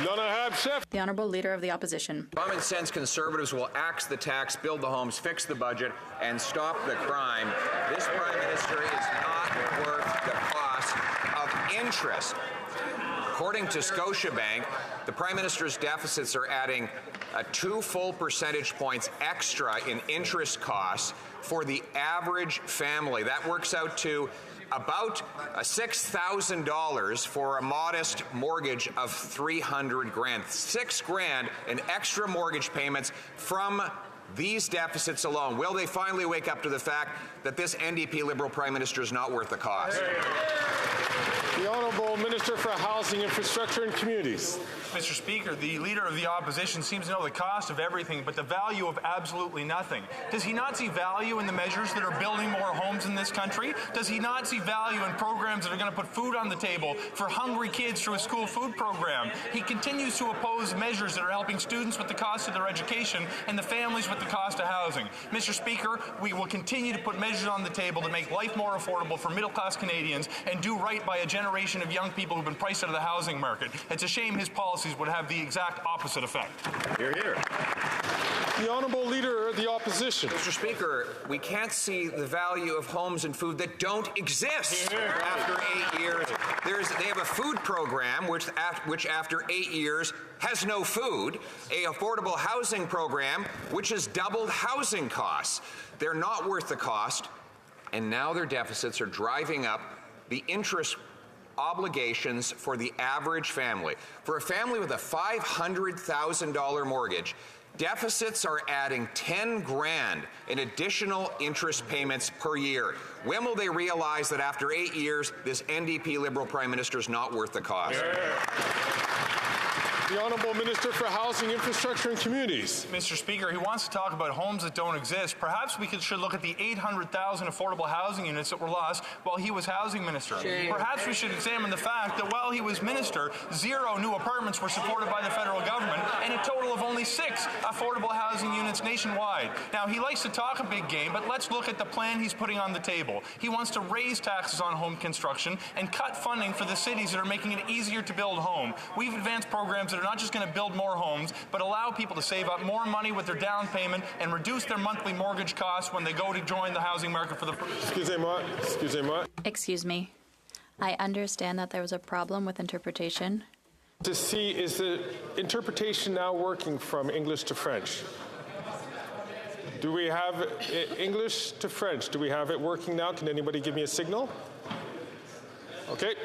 The Honourable Leader of the Opposition. Common sense Conservatives will axe the tax, build the homes, fix the budget, and stop the crime. This Prime Minister is not worth the cost of interest. According to Scotiabank, the Prime Minister's deficits are adding 2 full percentage points extra in interest costs for the average family. That works out to about $6,000 for a modest mortgage of $300,000. $6,000 in extra mortgage payments from these deficits alone. Will they finally wake up to the fact that this NDP Liberal Prime Minister is not worth the cost? The Honourable Minister for Housing, Infrastructure and Communities. Mr. Speaker, the Leader of the Opposition seems to know the cost of everything but the value of absolutely nothing. Does he not see value in the measures that are building more homes in this country? Does he not see value in programs that are going to put food on the table for hungry kids through a school food program? He continues to oppose measures that are helping students with the cost of their education and the families with the cost of housing. Mr. Speaker, we will continue to put measures on the table to make life more affordable for middle-class Canadians and do right by a generation of young people who've been priced out of the housing market. It's a shame his policies would have the exact opposite effect. Hear, hear. The Honourable Leader of the Opposition. Mr. Speaker, we can't see the value of homes and food that don't exist after 8 years. They have a food program which after 8 years has no food, a affordable housing program which has doubled housing costs. They're not worth the cost, and now their deficits are driving up the interest obligations for the average family. For a family with a $500,000 mortgage, deficits are adding $10,000 in additional interest payments per year. When will they realize that after 8 years, this NDP Liberal Prime Minister is not worth the cost? The Honourable Minister for Housing, Infrastructure and Communities. Mr. Speaker, he wants to talk about homes that don't exist. Perhaps we should look at the 800,000 affordable housing units that were lost while he was housing minister. Perhaps we should examine the fact that while he was minister, 0 new apartments were supported by the federal government and a total of only 6 affordable housing units nationwide. Now, he likes to talk a big game, but let's look at the plan he's putting on the table. He wants to raise taxes on home construction and cut funding for the cities that are making it easier to build home. We've advanced programs that are not just going to build more homes, but allow people to save up more money with their down payment and reduce their monthly mortgage costs when they go to join the housing market for the first. Excuse me. I understand that there was a problem with interpretation. To see, is the interpretation now working from English to French? Do we have English to French? Do we have it working now? Can anybody give me a signal? Okay.